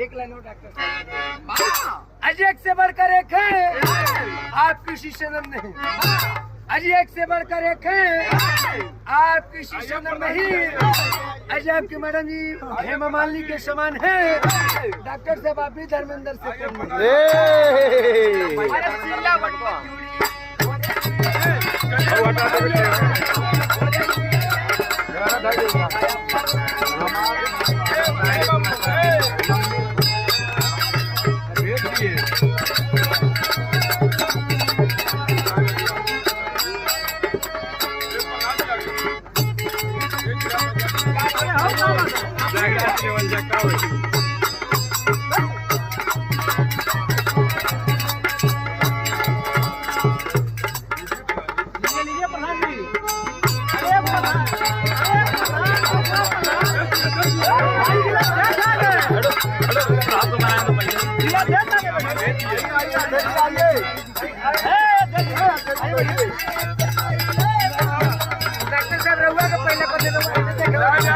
एक लाइन और डॉक्टर साहब। अजय एक से बढ़कर एक है, आपकी शीशनम नहीं। अजय एक से बढ़कर एक है, आपकी शीशनम नहीं। अजय आपकी मैडम जी हेमा मालिनी के समान है। डॉक्टर साहब आप भी धर्मेंद्र से कम नहीं। डॉक्टर साहब रहुआ का पहले